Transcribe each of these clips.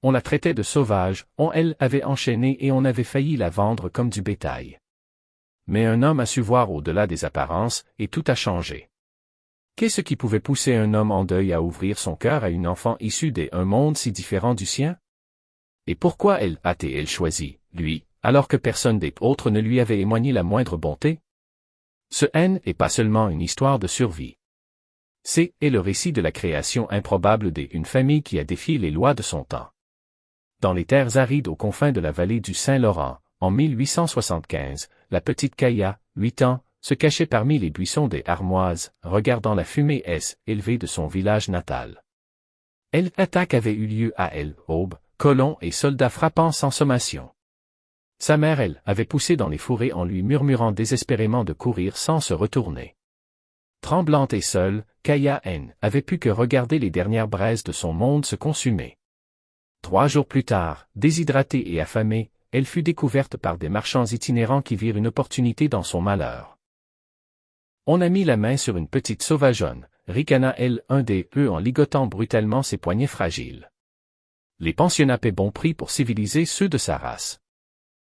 On la traitait de sauvage, on elle avait enchaîné et on avait failli la vendre comme du bétail. Mais un homme a su voir au-delà des apparences, et tout a changé. Qu'est-ce qui pouvait pousser un homme en deuil à ouvrir son cœur à une enfant issue d'un monde si différent du sien? Et pourquoi elle a-t-elle choisi, lui, alors que personne d'autre ne lui avait émoigné la moindre bonté? Ce haine n'est pas seulement une histoire de survie. C'est le récit de la création improbable d'une famille qui a défié les lois de son temps. Dans les terres arides aux confins de la vallée du Saint-Laurent, en 1875, la petite Kaya, 8 ans, se cachait parmi les buissons des Armoises, regardant la fumée élevée de son village natal. L'attaque avait eu lieu à aube, colons et soldats frappant sans sommation. Sa mère, avait poussé dans les fourrés en lui murmurant désespérément de courir sans se retourner. Tremblante et seule, Kaya avait pu que regarder les dernières braises de son monde se consumer. 3 jours plus tard, déshydratée et affamée, elle fut découverte par des marchands itinérants qui virent une opportunité dans son malheur. On a mis la main sur une petite sauvageonne, ricana un des eux en ligotant brutalement ses poignets fragiles. Les pensionnats paient bon prix pour civiliser ceux de sa race.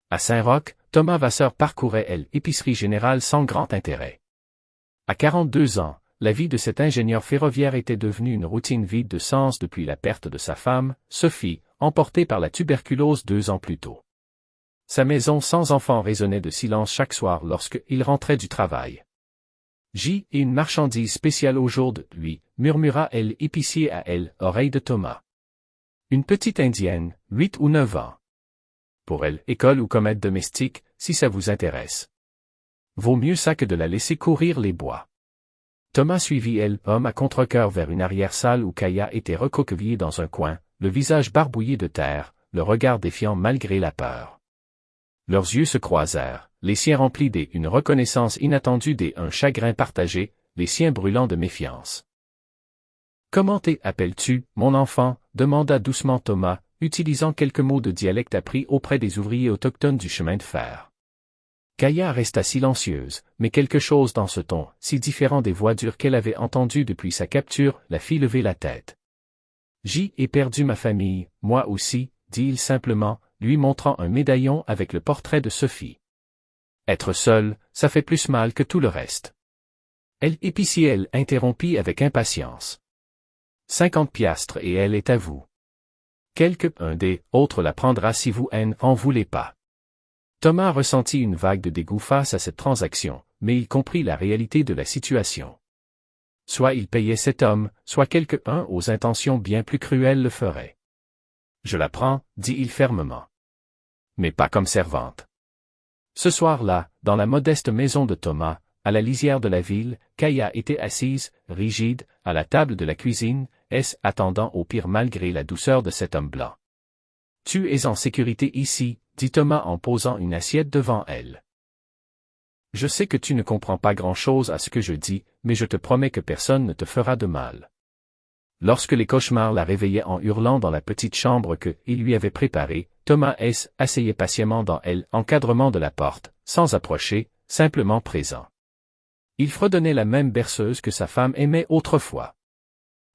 À Saint-Roch, Thomas Vasseur parcourait l'épicerie générale sans grand intérêt. À 42 ans, la vie de cet ingénieur ferroviaire était devenue une routine vide de sens depuis la perte de sa femme, Sophie, emportée par la tuberculose 2 ans plus tôt. Sa maison sans enfant résonnait de silence chaque soir lorsqu'il rentrait du travail. J et une marchandise spéciale au jour de lui, murmura l'épicier à oreille de Thomas. Une petite indienne, 8 ou 9 ans. Pour elle, école ou comète domestique, si ça vous intéresse. Vaut mieux ça que de la laisser courir les bois. Thomas suivit homme à contre-cœur vers une arrière-salle où Kaya était recroquevillée dans un coin, le visage barbouillé de terre, le regard défiant malgré la peur. Leurs yeux se croisèrent, les siens remplis d'une reconnaissance inattendue un chagrin partagé, les siens brûlants de méfiance. « Comment t'appelles-tu, mon enfant » demanda doucement Thomas, utilisant quelques mots de dialecte appris auprès des ouvriers autochtones du chemin de fer. Kaya resta silencieuse, mais quelque chose dans ce ton, si différent des voix dures qu'elle avait entendues depuis sa capture, la fit lever la tête. « J'ai perdu ma famille, moi aussi, » dit-il simplement, lui montrant un médaillon avec le portrait de Sophie. Être seul, ça fait plus mal que tout le reste. L'épicier interrompit avec impatience. 50 piastres et elle est à vous. Un des autres la prendra si vous en voulez pas. Thomas ressentit une vague de dégoût face à cette transaction, mais il comprit la réalité de la situation. Soit il payait cet homme, soit quelqu'un aux intentions bien plus cruelles le ferait. Je la prends, dit-il fermement. Mais pas comme servante. Ce soir-là, dans la modeste maison de Thomas, à la lisière de la ville, Kaya était assise, rigide, à la table de la cuisine, attendant au pire malgré la douceur de cet homme blanc. « Tu es en sécurité ici, » dit Thomas en posant une assiette devant elle. « Je sais que tu ne comprends pas grand-chose à ce que je dis, mais je te promets que personne ne te fera de mal. » Lorsque les cauchemars la réveillaient en hurlant dans la petite chambre qu'il lui avait préparée, Thomas asseyait patiemment dans l'encadrement de la porte, sans approcher, simplement présent. Il fredonnait la même berceuse que sa femme aimait autrefois.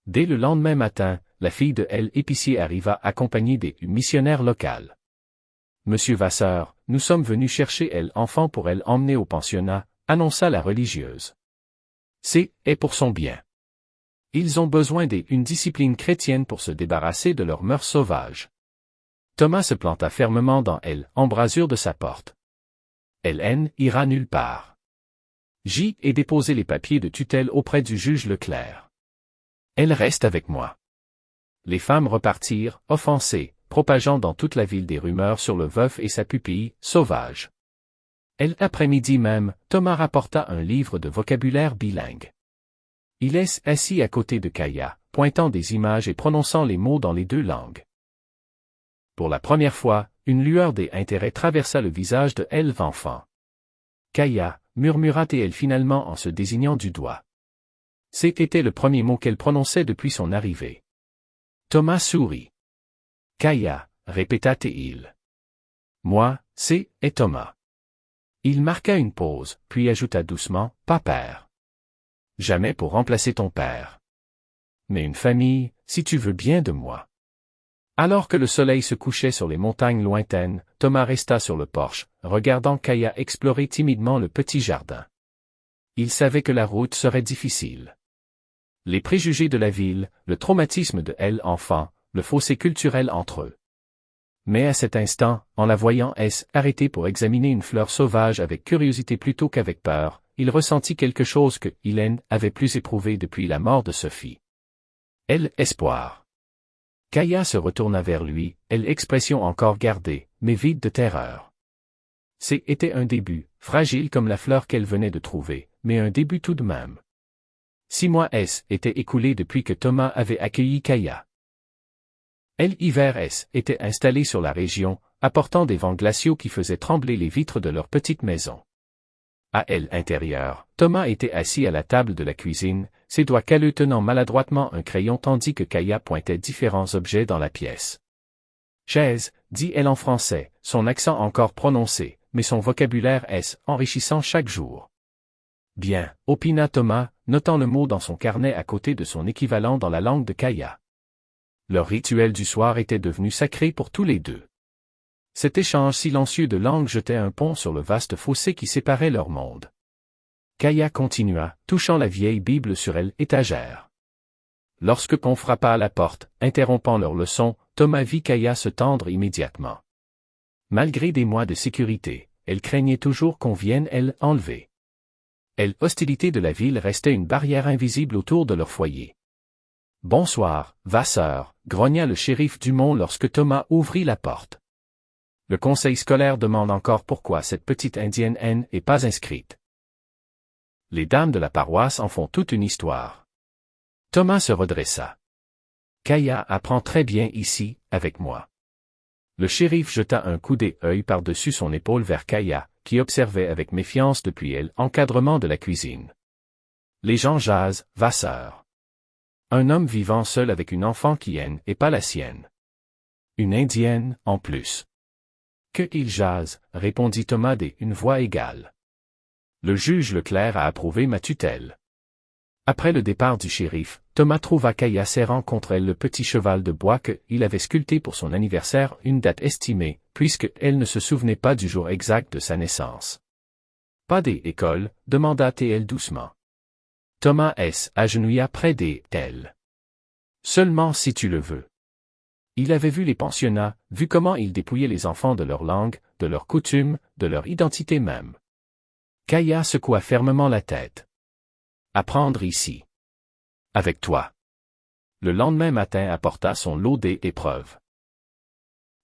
Dès le lendemain matin, la fille de l'épicier arriva accompagnée des missionnaires locales. « Monsieur Vasseur, nous sommes venus chercher l'enfant pour emmener au pensionnat, » annonça la religieuse. « C'est pour son bien. Ils ont besoin d'une discipline chrétienne pour se débarrasser de leurs mœurs sauvages. » Thomas se planta fermement dans l'embrasure de sa porte. Elle ira nulle part. J ai déposé les papiers de tutelle auprès du juge Leclerc. Elle reste avec moi. Les femmes repartirent, offensées, propageant dans toute la ville des rumeurs sur le veuf et sa pupille, sauvage. L'après-midi même, Thomas rapporta un livre de vocabulaire bilingue. Il est assis à côté de Kaya, pointant des images et prononçant les mots dans les 2 langues. Pour la première fois, une lueur d'intérêt traversa le visage de l'enfant. Kaya, murmura-t-elle finalement en se désignant du doigt. C'était le premier mot qu'elle prononçait depuis son arrivée. Thomas sourit. Kaya, répéta-t-il. Moi, c'est Thomas. Il marqua une pause, puis ajouta doucement, pas père. Jamais pour remplacer ton père. Mais une famille, si tu veux bien de moi. Alors que le soleil se couchait sur les montagnes lointaines, Thomas resta sur le porche, regardant Kaya explorer timidement le petit jardin. Il savait que la route serait difficile. Les préjugés de la ville, le traumatisme de elle enfant, le fossé culturel entre eux. Mais à cet instant, en la voyant arrêtée pour examiner une fleur sauvage avec curiosité plutôt qu'avec peur, il ressentit quelque chose que Hélène avait plus éprouvé depuis la mort de Sophie. Espoir. Kaya se retourna vers lui, expression encore gardée, mais vide de terreur. C'était un début, fragile comme la fleur qu'elle venait de trouver, mais un début tout de même. 6 mois étaient écoulés depuis que Thomas avait accueilli Kaya. L'hiver était installé sur la région, apportant des vents glaciaux qui faisaient trembler les vitres de leur petite maison. À l'intérieur, Thomas était assis à la table de la cuisine, ses doigts calleux tenant maladroitement un crayon tandis que Kaya pointait différents objets dans la pièce. Chaise, dit-elle en français, son accent encore prononcé, mais son vocabulaire enrichissant chaque jour. Bien, opina Thomas, notant le mot dans son carnet à côté de son équivalent dans la langue de Kaya. Leur rituel du soir était devenu sacré pour tous les deux. Cet échange silencieux de langues jetait un pont sur le vaste fossé qui séparait leur monde. Kaya continua, touchant la vieille Bible sur l'étagère. Lorsque qu'on frappa à la porte, interrompant leur leçon, Thomas vit Kaya se tendre immédiatement. Malgré des mois de sécurité, elle craignait toujours qu'on vienne enlever. L'hostilité de la ville restait une barrière invisible autour de leur foyer. Bonsoir, Vasseur, grogna le shérif Dumont lorsque Thomas ouvrit la porte. Le conseil scolaire demande encore pourquoi cette petite indienne n'est pas inscrite. Les dames de la paroisse en font toute une histoire. Thomas se redressa. Kaya apprend très bien ici, avec moi. Le shérif jeta un coup d'œil par-dessus son épaule vers Kaya, qui observait avec méfiance depuis l'encadrement de la cuisine. Les gens jasent, Vasseur. Un homme vivant seul avec une enfant qui n'est pas la sienne. Une indienne, en plus. Que il jase, répondit Thomas d'une voix égale. Le juge Leclerc a approuvé ma tutelle. Après le départ du shérif, Thomas trouva Kaya serrant contre elle le petit cheval de bois qu'il avait sculpté pour son anniversaire, une date estimée, puisque elle ne se souvenait pas du jour exact de sa naissance. Pas d'école, demanda-t-elle doucement. Thomas agenouilla près d'elle. Seulement si tu le veux. Il avait vu les pensionnats, vu comment ils dépouillaient les enfants de leur langue, de leurs coutumes, de leur identité même. Kaya secoua fermement la tête. Apprendre ici. Avec toi. Le lendemain matin apporta son lot d'épreuves.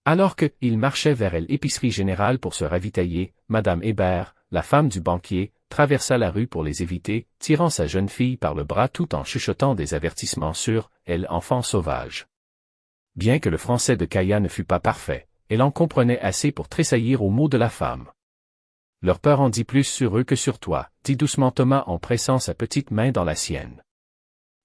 Alors qu'il marchait vers l'épicerie générale pour se ravitailler, Madame Hébert, la femme du banquier, traversa la rue pour les éviter, tirant sa jeune fille par le bras tout en chuchotant des avertissements sur enfant sauvage. Bien que le français de Kaya ne fût pas parfait, elle en comprenait assez pour tressaillir aux mots de la femme. Leur peur en dit plus sur eux que sur toi, dit doucement Thomas en pressant sa petite main dans la sienne.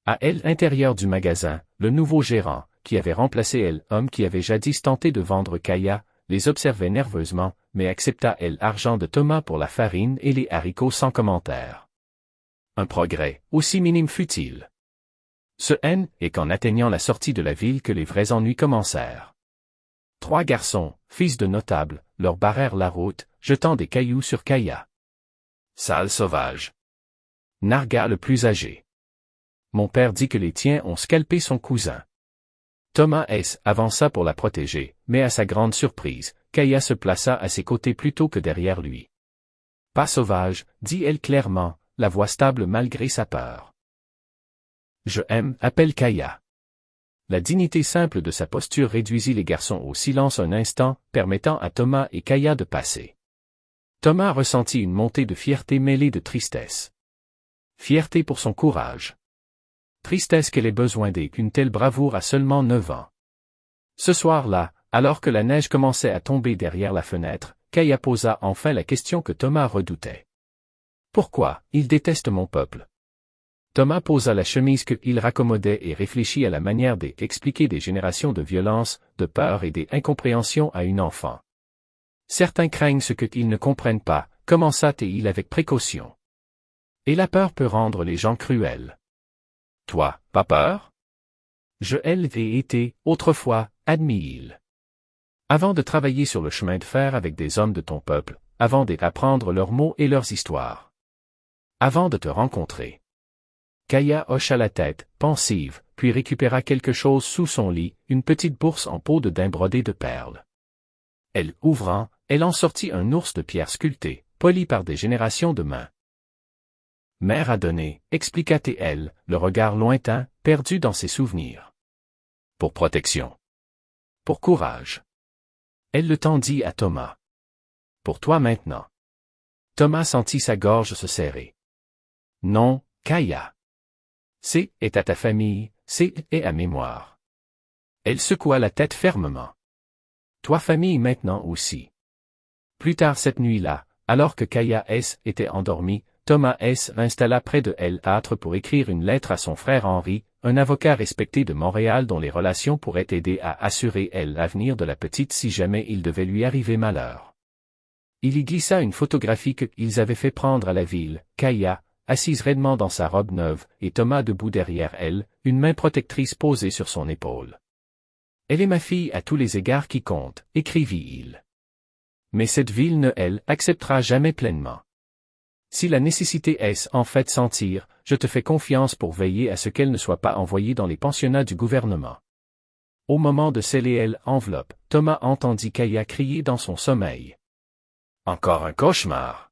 À l'intérieur du magasin, le nouveau gérant, qui avait remplacé l'homme qui avait jadis tenté de vendre Kaya, les observait nerveusement, mais accepta l'argent de Thomas pour la farine et les haricots sans commentaire. Un progrès, aussi minime fut-il. Ce est qu'en atteignant la sortie de la ville que les vrais ennuis commencèrent. 3 garçons, fils de notables, leur barrèrent la route, jetant des cailloux sur Kaya. Sale sauvage. Nargua le plus âgé. Mon père dit que les tiens ont scalpé son cousin. Thomas avança pour la protéger, mais à sa grande surprise, Kaya se plaça à ses côtés plutôt que derrière lui. Pas sauvage, dit-elle clairement, la voix stable malgré sa peur. Je appelle Kaya. La dignité simple de sa posture réduisit les garçons au silence un instant, permettant à Thomas et Kaya de passer. Thomas ressentit une montée de fierté mêlée de tristesse. Fierté pour son courage. Tristesse qu'elle ait besoin d'une telle bravoure à seulement 9 ans. Ce soir-là, alors que la neige commençait à tomber derrière la fenêtre, Kaya posa enfin la question que Thomas redoutait. Pourquoi, il déteste mon peuple? Thomas posa la chemise qu'il raccommodait et réfléchit à la manière d'expliquer des générations de violence, de peur et d'incompréhension à une enfant. Certains craignent ce qu'ils ne comprennent pas, commença-t-il avec précaution. Et la peur peut rendre les gens cruels. Toi, pas peur? Je l'ai été, autrefois, admit-il. Avant de travailler sur le chemin de fer avec des hommes de ton peuple, avant d'apprendre leurs mots et leurs histoires. Avant de te rencontrer. Kaya hocha la tête, pensive, puis récupéra quelque chose sous son lit, une petite bourse en peau de daim brodée de perles. Elle ouvrant, elle en sortit un ours de pierre sculpté, poli par des générations de mains. Mère a donné, expliqua-t-elle, le regard lointain, perdu dans ses souvenirs. Pour protection. Pour courage. Elle le tendit à Thomas. Pour toi maintenant. Thomas sentit sa gorge se serrer. Non, Kaya. C'est est à ta famille, c'est est à mémoire. Elle secoua la tête fermement. Toi famille maintenant aussi. Plus tard cette nuit-là, alors que Kaya S. était endormie, Thomas S. l'installa près de elle pour écrire une lettre à son frère Henri, un avocat respecté de Montréal dont les relations pourraient aider à assurer l'avenir de la petite si jamais il devait lui arriver malheur. Il y glissa une photographie qu'ils avaient fait prendre à la ville, Kaya, assise raidement dans sa robe neuve, et Thomas debout derrière elle, une main protectrice posée sur son épaule. Elle est ma fille à tous les égards qui comptent, écrivit-il. Mais cette ville ne acceptera jamais pleinement. Si la nécessité est en fait sentir, je te fais confiance pour veiller à ce qu'elle ne soit pas envoyée dans les pensionnats du gouvernement. Au moment de sceller l'enveloppe, Thomas entendit Kaya crier dans son sommeil. Encore un cauchemar.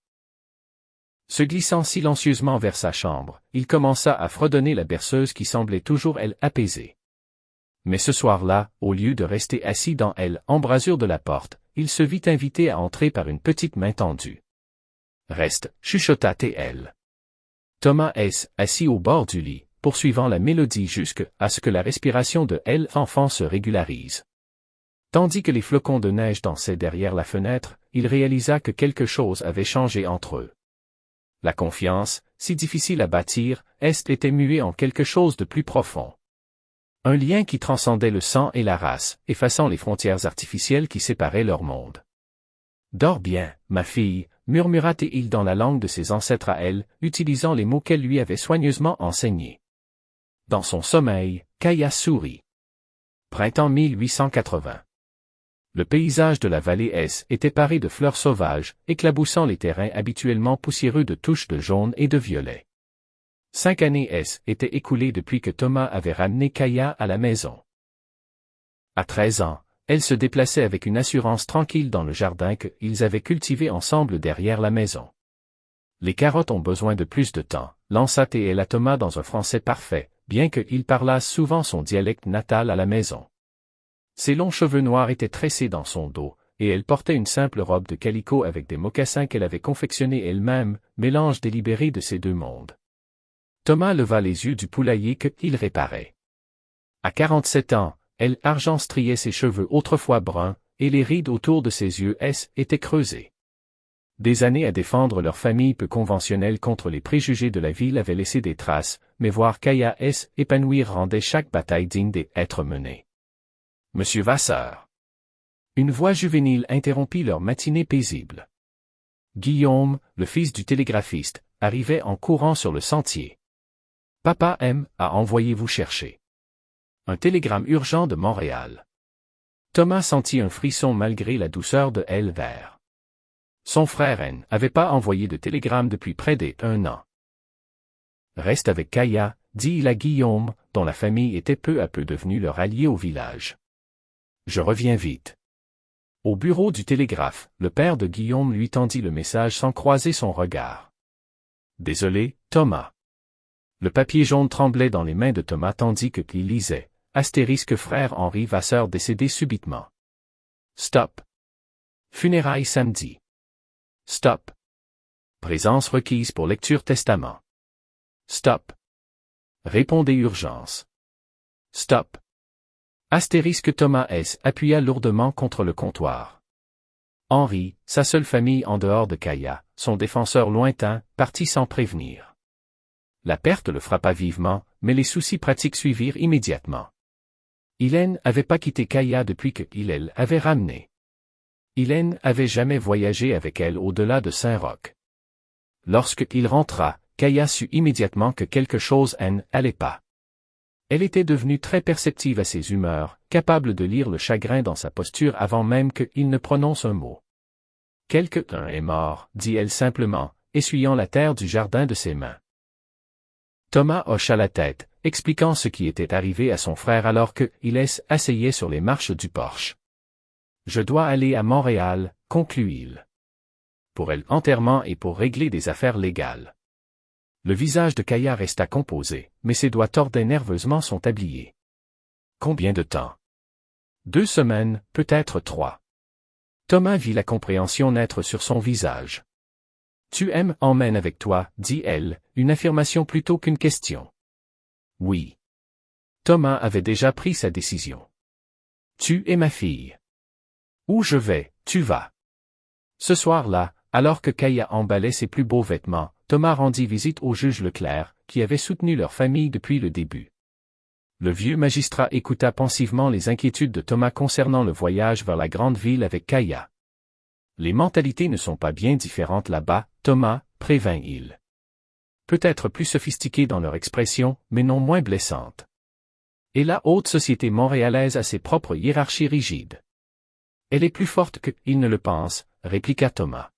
Se glissant silencieusement vers sa chambre, il commença à fredonner la berceuse qui semblait toujours apaisée. Mais ce soir-là, au lieu de rester assis dans l'embrasure de la porte, il se vit invité à entrer par une petite main tendue. Reste, chuchota-t-elle. Thomas S. assis au bord du lit, poursuivant la mélodie jusqu'à ce que la respiration de l'enfant se régularise. Tandis que les flocons de neige dansaient derrière la fenêtre, il réalisa que quelque chose avait changé entre eux. La confiance, si difficile à bâtir, était muée en quelque chose de plus profond. Un lien qui transcendait le sang et la race, effaçant les frontières artificielles qui séparaient leur monde. Dors bien, ma fille, murmura-t-il dans la langue de ses ancêtres à elle, utilisant les mots qu'elle lui avait soigneusement enseignés. Dans son sommeil, Kaya sourit. Printemps 1880. Le paysage de la vallée S était paré de fleurs sauvages, éclaboussant les terrains habituellement poussiéreux de touches de jaune et de violet. 5 années étaient écoulées depuis que Thomas avait ramené Kaya à la maison. À 13 ans, elle se déplaçait avec une assurance tranquille dans le jardin qu'ils avaient cultivé ensemble derrière la maison. Les carottes ont besoin de plus de temps, lança-t-elle à Thomas dans un français parfait, bien qu'il parlasse souvent son dialecte natal à la maison. Ses longs cheveux noirs étaient tressés dans son dos, et elle portait une simple robe de calicot avec des mocassins qu'elle avait confectionnés elle-même, mélange délibéré de ces deux mondes. Thomas leva les yeux du poulailler qu'il réparait. À 47 ans, argent striait ses cheveux autrefois bruns, et les rides autour de ses yeux étaient creusées. Des années à défendre leur famille peu conventionnelle contre les préjugés de la ville avaient laissé des traces, mais voir Kaya épanouir rendait chaque bataille digne d'être menée. Monsieur Vasseur. Une voix juvénile interrompit leur matinée paisible. Guillaume, le fils du télégraphiste, arrivait en courant sur le sentier. Papa M. a envoyé vous chercher. Un télégramme urgent de Montréal. Thomas sentit un frisson malgré la douceur de vers. Son frère N. avait pas envoyé de télégramme depuis près d'1 an. Reste avec Kaya, dit-il à Guillaume, dont la famille était peu à peu devenue leur allié au village. Je reviens vite. Au bureau du télégraphe, le père de Guillaume lui tendit le message sans croiser son regard. Désolé, Thomas. Le papier jaune tremblait dans les mains de Thomas tandis qu'il lisait. Astérisque frère Henri Vasseur décédé subitement. Stop. Funérailles samedi. Stop. Présence requise pour lecture testament. Stop. Répondez urgence. Stop. Astérisque Thomas S. appuya lourdement contre le comptoir. Henri, sa seule famille en dehors de Kaya, son défenseur lointain, partit sans prévenir. La perte le frappa vivement, mais les soucis pratiques suivirent immédiatement. Hélène avait pas quitté Kaya depuis que il avait ramené. Hélène avait jamais voyagé avec elle au-delà de Saint-Roch. Lorsque il rentra, Kaya sut immédiatement que quelque chose n'allait pas. Elle était devenue très perceptive à ses humeurs, capable de lire le chagrin dans sa posture avant même qu'il ne prononce un mot. Quelqu'un est mort, dit-elle simplement, essuyant la terre du jardin de ses mains. Thomas hocha la tête, expliquant ce qui était arrivé à son frère alors que il s'asseyait sur les marches du porche. Je dois aller à Montréal, conclut-il. Pour l'enterrement et pour régler des affaires légales. Le visage de Kaya resta composé, mais ses doigts tordaient nerveusement son tablier. Combien de temps? 2 semaines, peut-être 3. Thomas vit la compréhension naître sur son visage. Tu emmène avec toi, dit-elle, une affirmation plutôt qu'une question. Oui. Thomas avait déjà pris sa décision. Tu es ma fille. Où je vais, tu vas. Ce soir-là, alors que Kaya emballait ses plus beaux vêtements, Thomas rendit visite au juge Leclerc, qui avait soutenu leur famille depuis le début. Le vieux magistrat écouta pensivement les inquiétudes de Thomas concernant le voyage vers la grande ville avec Kaya. Les mentalités ne sont pas bien différentes là-bas, Thomas, prévint-il. Peut-être plus sophistiquées dans leur expression, mais non moins blessantes. Et la haute société montréalaise a ses propres hiérarchies rigides. Elle est plus forte que il ne le pense, répliqua Thomas.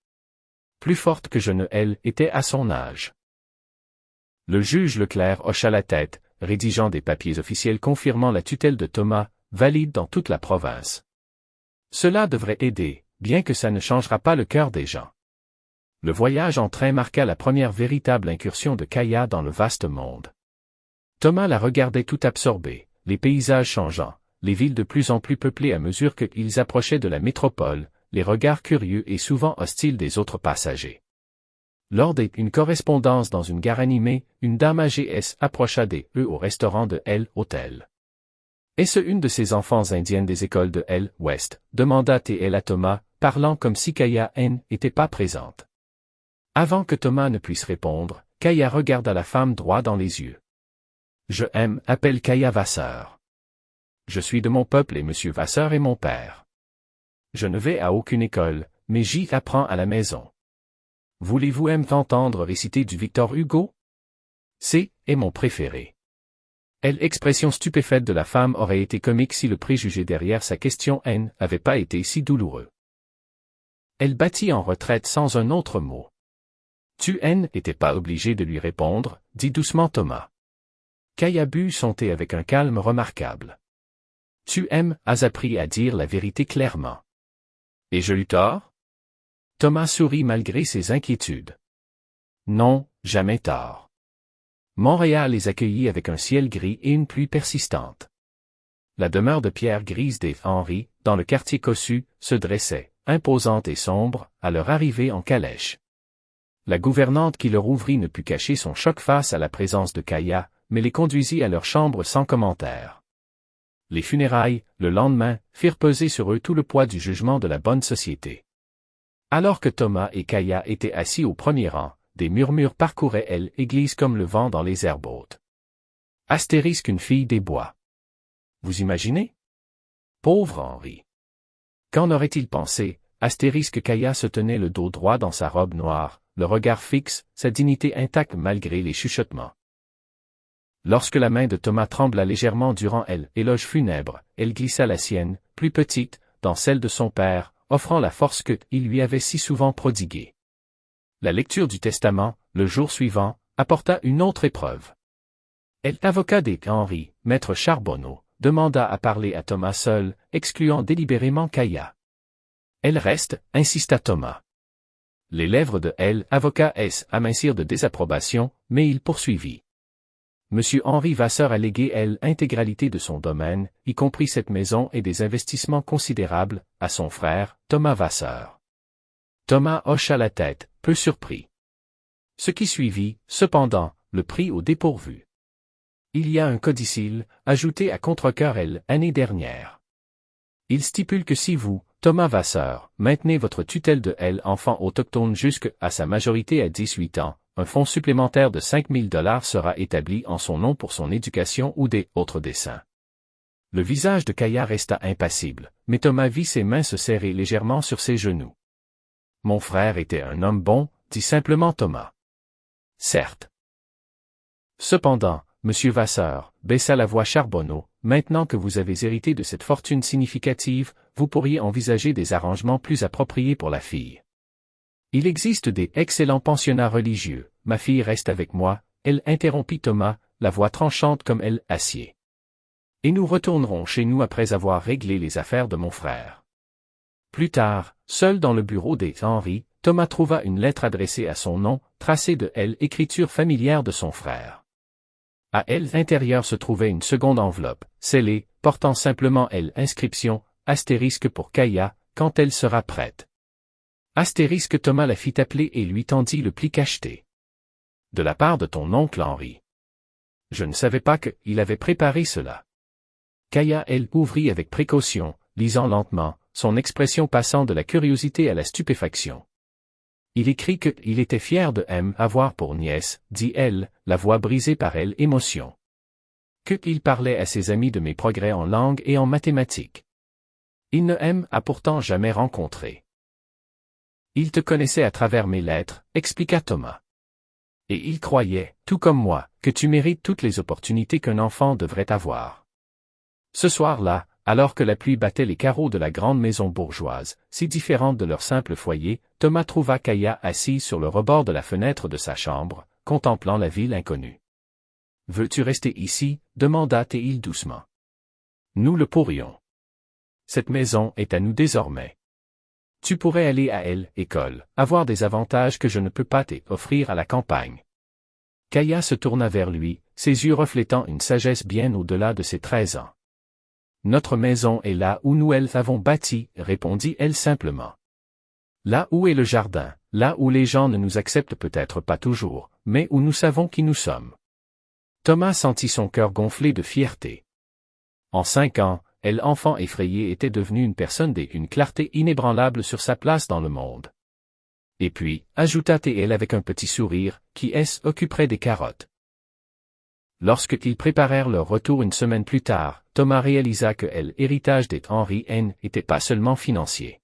Plus forte que je ne elle était à son âge. Le juge Leclerc hocha la tête, rédigeant des papiers officiels confirmant la tutelle de Thomas, valide dans toute la province. Cela devrait aider, bien que ça ne changera pas le cœur des gens. Le voyage en train marqua la première véritable incursion de Kaya dans le vaste monde. Thomas la regardait tout absorbé, les paysages changeant, les villes de plus en plus peuplées à mesure qu'ils approchaient de la métropole, les regards curieux et souvent hostiles des autres passagers. Lors d'une correspondance dans une gare animée, une dame âgée approcha au restaurant de L-Hôtel. Est-ce une de ces enfants indiennes des écoles de L-Ouest, demanda T.L. à Thomas, parlant comme si Kaya n'était pas présente. Avant que Thomas ne puisse répondre, Kaya regarda la femme droit dans les yeux. Je appelle Kaya Vasseur. Je suis de mon peuple et Monsieur Vasseur est mon père. Je ne vais à aucune école, mais j'y apprends à la maison. Voulez-vous m'entendre réciter du Victor Hugo? C'est mon préféré. L'expression stupéfaite de la femme aurait été comique si le préjugé derrière sa question avait pas été si douloureux. Elle battit en retraite sans un autre mot. Tu n'étais pas obligé de lui répondre, dit doucement Thomas. Kaya but son thé avec un calme remarquable. Tu as appris à dire la vérité clairement. Et je l'eus tort? Thomas sourit malgré ses inquiétudes. Non, jamais tort. Montréal les accueillit avec un ciel gris et une pluie persistante. La demeure de pierre grise des Henry, dans le quartier cossu, se dressait, imposante et sombre, à leur arrivée en calèche. La gouvernante qui leur ouvrit ne put cacher son choc face à la présence de Kaya, mais les conduisit à leur chambre sans commentaire. Les funérailles, le lendemain, firent peser sur eux tout le poids du jugement de la bonne société. Alors que Thomas et Kaya étaient assis au premier rang, des murmures parcouraient l'église comme le vent dans les herbes hautes. Astérisque une fille des bois. Vous imaginez? Pauvre Henri. Qu'en aurait-il pensé? Astérisque Kaya se tenait le dos droit dans sa robe noire, le regard fixe, sa dignité intacte malgré les chuchotements. Lorsque la main de Thomas trembla légèrement durant l'éloge funèbre, elle glissa la sienne, plus petite, dans celle de son père, offrant la force qu'il lui avait si souvent prodiguée. La lecture du testament, le jour suivant, apporta une autre épreuve. L'avocat des Henry, maître Charbonneau, demanda à parler à Thomas seul, excluant délibérément Kaya. Elle reste, insista Thomas. Les lèvres de l'avocat amincirent de désapprobation, mais il poursuivit. Monsieur Henri Vasseur a légué l'intégralité de son domaine, y compris cette maison et des investissements considérables, à son frère, Thomas Vasseur. Thomas hocha la tête, peu surpris. Ce qui suivit, cependant, le prit au dépourvu. Il y a un codicile, ajouté à contre-cœur l'année dernière. Il stipule que si vous, Thomas Vasseur, maintenez votre tutelle de enfant autochtone jusqu'à sa majorité à 18 ans, un fonds supplémentaire de 5 000 $ sera établi en son nom pour son éducation ou des autres desseins. Le visage de Kaya resta impassible, mais Thomas vit ses mains se serrer légèrement sur ses genoux. Mon frère était un homme bon, dit simplement Thomas. Certes. Cependant, Monsieur Vasseur, baissa la voix Charbonneau, maintenant que vous avez hérité de cette fortune significative, vous pourriez envisager des arrangements plus appropriés pour la fille. Il existe des excellents pensionnats religieux, ma fille reste avec moi, elle interrompit Thomas, la voix tranchante comme elle, acier. Et nous retournerons chez nous après avoir réglé les affaires de mon frère. Plus tard, seul dans le bureau des Henry, Thomas trouva une lettre adressée à son nom, tracée de L, écriture familière de son frère. À L l'intérieur se trouvait une seconde enveloppe, scellée, portant simplement L inscription, astérisque pour Kaya, quand elle sera prête. Astérisque Thomas la fit appeler et lui tendit le pli cacheté. De la part de ton oncle Henri. Je ne savais pas qu'il avait préparé cela. Kaya elle ouvrit avec précaution, lisant lentement, son expression passant de la curiosité à la stupéfaction. Il écrit qu'il était fier de avoir pour nièce, dit elle, la voix brisée par elle émotion. Qu'il parlait à ses amis de mes progrès en langue et en mathématiques. Il ne a pourtant jamais rencontré. Il te connaissait à travers mes lettres, expliqua Thomas. Et il croyait, tout comme moi, que tu mérites toutes les opportunités qu'un enfant devrait avoir. Ce soir-là, alors que la pluie battait les carreaux de la grande maison bourgeoise, si différente de leur simple foyer, Thomas trouva Kaya assise sur le rebord de la fenêtre de sa chambre, contemplant la ville inconnue. « Veux-tu rester ici » demanda Théil doucement. « Nous le pourrions. Cette maison est à nous désormais. Tu pourrais aller à l'école, avoir des avantages que je ne peux pas t'offrir à la campagne. » Kaya se tourna vers lui, ses yeux reflétant une sagesse bien au-delà de ses 13 ans. Notre maison est là où nous l'avons bâtie, répondit-elle simplement. Là où est le jardin, là où les gens ne nous acceptent peut-être pas toujours, mais où nous savons qui nous sommes. Thomas sentit son cœur gonfler de fierté. En 5 ans, elle enfant effrayé était devenue une personne d'une clarté inébranlable sur sa place dans le monde. Et puis, ajouta-t-elle avec un petit sourire, qui occuperait des carottes. Lorsqu'ils préparèrent leur retour une semaine plus tard, Thomas réalisa que l'héritage des Henry n'était pas seulement financier.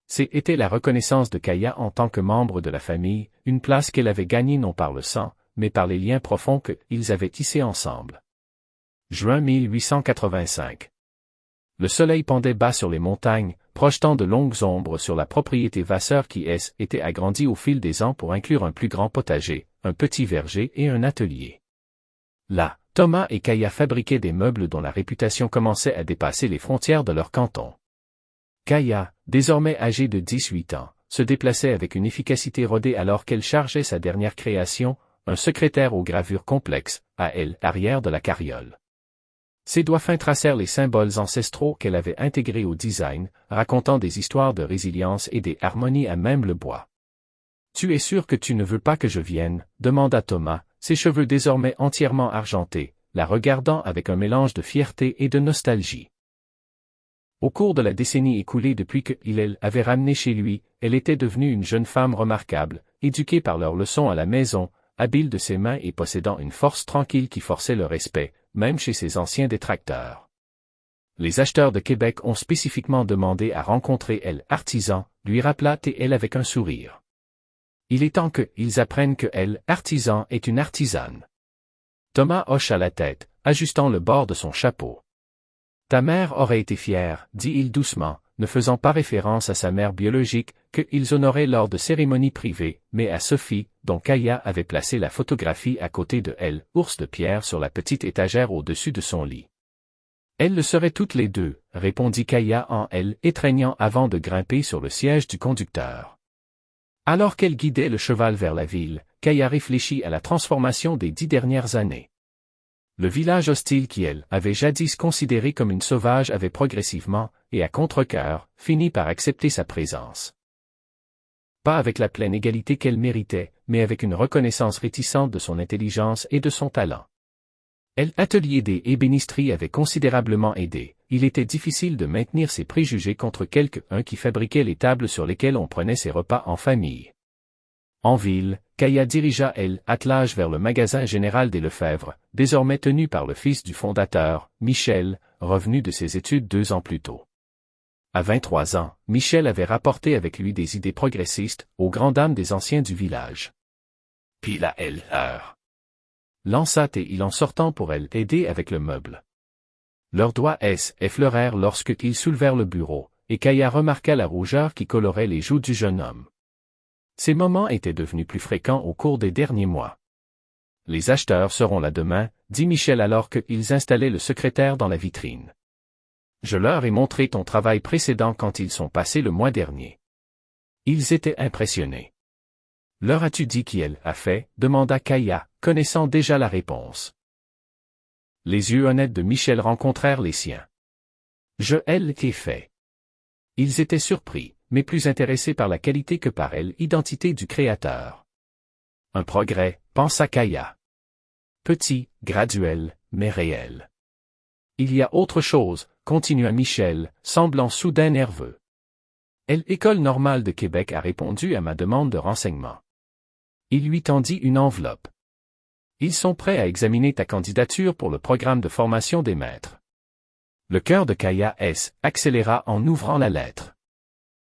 C'était la reconnaissance de Kaya en tant que membre de la famille, une place qu'elle avait gagnée non par le sang, mais par les liens profonds qu'ils avaient tissés ensemble. Juin 1885. Le soleil pendait bas sur les montagnes, projetant de longues ombres sur la propriété Vasseur qui était agrandie au fil des ans pour inclure un plus grand potager, un petit verger et un atelier. Là, Thomas et Kaya fabriquaient des meubles dont la réputation commençait à dépasser les frontières de leur canton. Kaya, désormais âgée de 18 ans, se déplaçait avec une efficacité rodée alors qu'elle chargeait sa dernière création, un secrétaire aux gravures complexes, à l'arrière de la carriole. Ses doigts fins tracèrent les symboles ancestraux qu'elle avait intégrés au design, racontant des histoires de résilience et des harmonies à même le bois. « Tu es sûr que tu ne veux pas que je vienne » demanda Thomas, ses cheveux désormais entièrement argentés, la regardant avec un mélange de fierté et de nostalgie. Au cours de la décennie écoulée depuis qu'il avait ramené chez lui, elle était devenue une jeune femme remarquable, éduquée par leurs leçons à la maison, habile de ses mains et possédant une force tranquille qui forçait le respect, même chez ses anciens détracteurs. Les acheteurs de Québec ont spécifiquement demandé à rencontrer l'artisan, lui rappela-t-elle avec un sourire. Il est temps qu'ils apprennent que l'artisan est une artisane. Thomas hocha la tête, ajustant le bord de son chapeau. Ta mère aurait été fière, dit-il doucement, ne faisant pas référence à sa mère biologique, qu'ils honoraient lors de cérémonies privées, mais à Sophie, dont Kaya avait placé la photographie à côté de ours de pierre sur la petite étagère au-dessus de son lit. Elles le seraient toutes les deux, répondit Kaya en étreignant avant de grimper sur le siège du conducteur. Alors qu'elle guidait le cheval vers la ville, Kaya réfléchit à la transformation des 10 dernières années. Le village hostile qui avait jadis considéré comme une sauvage avait progressivement, et à contre-cœur, fini par accepter sa présence. Pas avec la pleine égalité qu'elle méritait, mais avec une reconnaissance réticente de son intelligence et de son talent. L'atelier des ébénisteries avait considérablement aidé. Il était difficile de maintenir ses préjugés contre quelqu'un qui fabriquait les tables sur lesquelles on prenait ses repas en famille. En ville, Kaya dirigea l'attelage vers le magasin général des Lefebvre, désormais tenu par le fils du fondateur, Michel, revenu de ses études 2 ans plus tôt. À 23 ans, Michel avait rapporté avec lui des idées progressistes, aux grandes dames des anciens du village. Puis la heure. lança T-il en sortant pour elle aider avec le meuble. Leurs doigts effleurèrent lorsqu'ils soulevèrent le bureau, et Kaya remarqua la rougeur qui colorait les joues du jeune homme. Ces moments étaient devenus plus fréquents au cours des derniers mois. Les acheteurs seront là demain, dit Michel alors qu'ils installaient le secrétaire dans la vitrine. Je leur ai montré ton travail précédent quand ils sont passés le mois dernier. Ils étaient impressionnés. Leur as-tu dit qui elle a fait, demanda Kaya, connaissant déjà la réponse. Les yeux honnêtes de Michel rencontrèrent les siens. Elle t'ai fait. Ils étaient surpris, mais plus intéressés par la qualité que par l'identité du créateur. Un progrès, pensa Kaya. Petit, graduel, mais réel. Il y a autre chose, continua Michel, semblant soudain nerveux. L'École normale de Québec a répondu à ma demande de renseignement. Il lui tendit une enveloppe. Ils sont prêts à examiner ta candidature pour le programme de formation des maîtres. Le cœur de Kaya accéléra en ouvrant la lettre.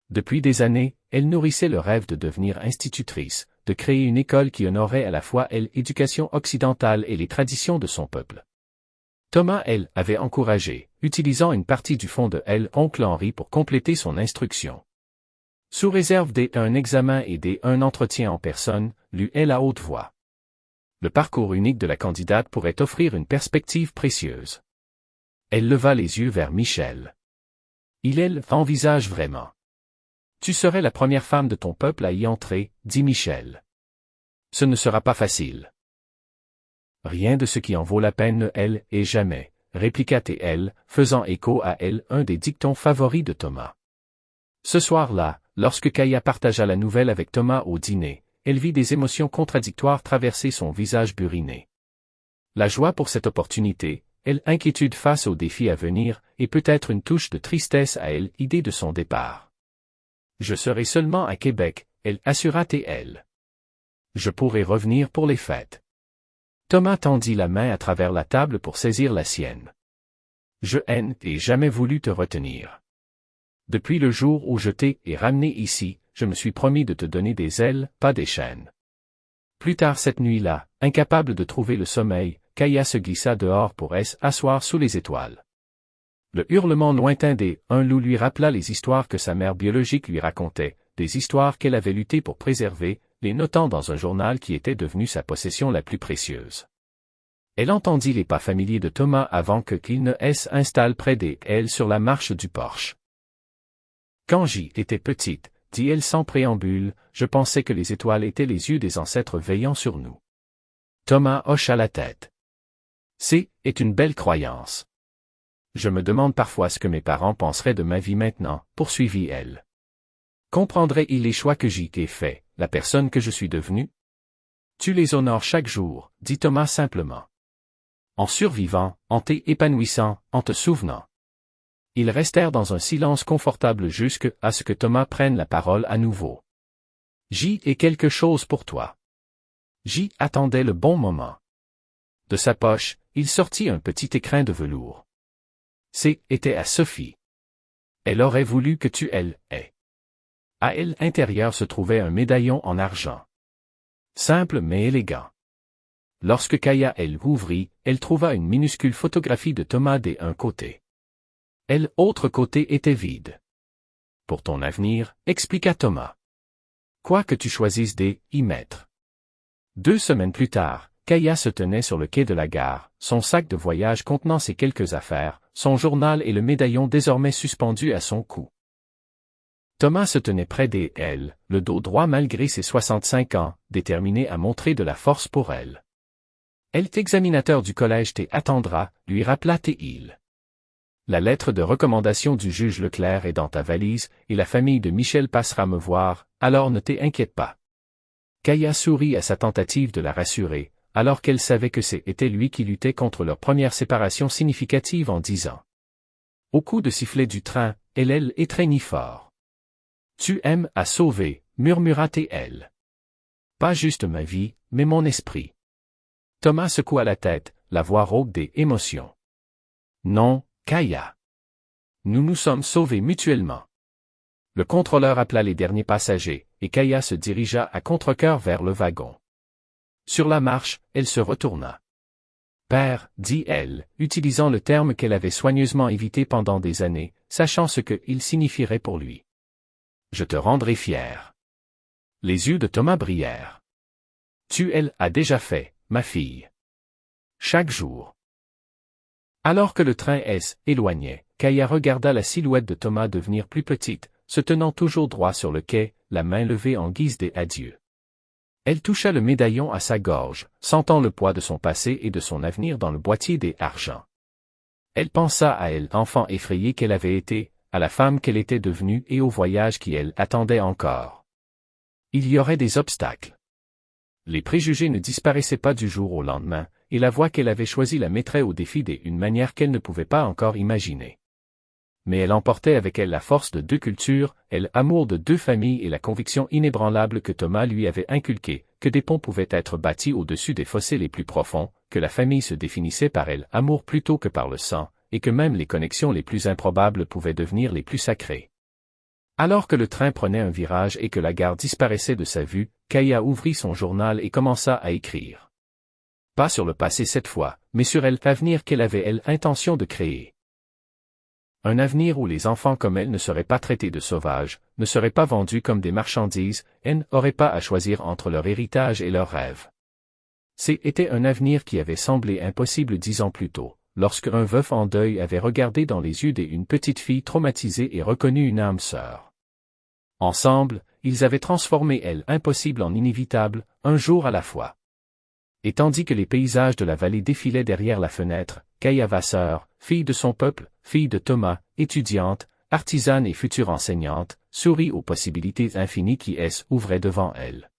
Depuis des années, elle nourrissait le rêve de devenir institutrice, de créer une école qui honorait à la fois l'éducation occidentale et les traditions de son peuple. Thomas avait encouragé, utilisant une partie du fonds de oncle Henri pour compléter son instruction. Sous réserve d'un examen et d'un entretien en personne, lut-elle à haute voix. Le parcours unique de la candidate pourrait offrir une perspective précieuse. Elle leva les yeux vers Michel. Il envisage vraiment. Tu serais la première femme de ton peuple à y entrer, dit Michel. Ce ne sera pas facile. Rien de ce qui en vaut la peine et jamais, répliqua T.L., faisant écho à un des dictons favoris de Thomas. Ce soir-là, lorsque Kaya partagea la nouvelle avec Thomas au dîner, elle vit des émotions contradictoires traverser son visage buriné. La joie pour cette opportunité, l'inquiétude face aux défis à venir, et peut-être une touche de tristesse à l'idée de son départ. Je serai seulement à Québec, assura T.L. Je pourrai revenir pour les fêtes. Thomas tendit la main à travers la table pour saisir la sienne. Je n'ai jamais voulu te retenir. Depuis le jour où je t'ai ramené ici, je me suis promis de te donner des ailes, pas des chaînes. Plus tard cette nuit-là, incapable de trouver le sommeil, Kaya se glissa dehors pour s'asseoir sous les étoiles. Le hurlement lointain un loup lui rappela les histoires que sa mère biologique lui racontait, des histoires qu'elle avait lutté pour préserver, les notant dans un journal qui était devenu sa possession la plus précieuse. Elle entendit les pas familiers de Thomas avant qu'il ne s'installe près d'elle sur la marche du porche. Quand j'étais petite, dit-elle sans préambule, je pensais que les étoiles étaient les yeux des ancêtres veillant sur nous. Thomas hocha la tête. C'est une belle croyance. Je me demande parfois ce que mes parents penseraient de ma vie maintenant, poursuivit-elle. Comprendrait-il les choix que j'y ai faits, la personne que je suis devenue? Tu les honores chaque jour, dit Thomas simplement. En survivant, en t'épanouissant, en te souvenant. Ils restèrent dans un silence confortable jusqu'à ce que Thomas prenne la parole à nouveau. J'y ai quelque chose pour toi. J'y attendais le bon moment. De sa poche, il sortit un petit écrin de velours. C'était à Sophie. Elle aurait voulu que tu aies. À l'intérieur se trouvait un médaillon en argent. Simple mais élégant. Lorsque Kaya ouvrit, elle trouva une minuscule photographie de Thomas d'un côté. L'autre côté était vide. Pour ton avenir, expliqua Thomas. Quoi que tu choisisses y mettre. 2 semaines plus tard, Kaya se tenait sur le quai de la gare, son sac de voyage contenant ses quelques affaires, son journal et le médaillon désormais suspendu à son cou. Thomas se tenait près d'elle, le dos droit malgré ses 65 ans, déterminé à montrer de la force pour elle. L'examinateur du collège t'attendra, lui rappela T.il. La lettre de recommandation du juge Leclerc est dans ta valise, et la famille de Michel passera me voir, alors ne t'inquiète pas. Kaya sourit à sa tentative de la rassurer, alors qu'elle savait que c'était lui qui luttait contre leur première séparation significative en 10 ans. Au coup de sifflet du train, elle étreignit fort. Tu aimes à sauver, murmura T.L. Pas juste ma vie, mais mon esprit. Thomas secoua la tête, la voix rauque d'émotion. Non, Kaya. Nous nous sommes sauvés mutuellement. Le contrôleur appela les derniers passagers, et Kaya se dirigea à contre-cœur vers le wagon. Sur la marche, elle se retourna. Père, dit elle, utilisant le terme qu'elle avait soigneusement évité pendant des années, sachant ce qu'il signifierait pour lui. Je te rendrai fier. Les yeux de Thomas brillèrent. Tu as déjà fait, ma fille. Chaque jour. Alors que le train s'éloignait, Kaya regarda la silhouette de Thomas devenir plus petite, se tenant toujours droit sur le quai, la main levée en guise d'adieu. Elle toucha le médaillon à sa gorge, sentant le poids de son passé et de son avenir dans le boîtier des argents. Elle pensa à elle, enfant effrayée qu'elle avait été, à la femme qu'elle était devenue et au voyage qui elle attendait encore. Il y aurait des obstacles. Les préjugés ne disparaissaient pas du jour au lendemain, et la voie qu'elle avait choisie la mettrait au défi d'une manière qu'elle ne pouvait pas encore imaginer. Mais elle emportait avec elle la force de deux cultures, l'amour de deux familles et la conviction inébranlable que Thomas lui avait inculquée, que des ponts pouvaient être bâtis au-dessus des fossés les plus profonds, que la famille se définissait par l'amour plutôt que par le sang, et que même les connexions les plus improbables pouvaient devenir les plus sacrées. Alors que le train prenait un virage et que la gare disparaissait de sa vue, Kaya ouvrit son journal et commença à écrire. Pas sur le passé cette fois, mais sur l'avenir qu'elle avait intention de créer. Un avenir où les enfants comme elle ne seraient pas traités de sauvages, ne seraient pas vendus comme des marchandises, et n'auraient pas à choisir entre leur héritage et leurs rêves. C'était un avenir qui avait semblé impossible 10 ans plus tôt, lorsque un veuf en deuil avait regardé dans les yeux d'une petite fille traumatisée et reconnu une âme sœur. Ensemble, ils avaient transformé l'impossible en inévitable, un jour à la fois. Et tandis que les paysages de la vallée défilaient derrière la fenêtre, Kaya Vasseur, fille de son peuple, fille de Thomas, étudiante, artisane et future enseignante, sourit aux possibilités infinies qui s'ouvraient devant elle.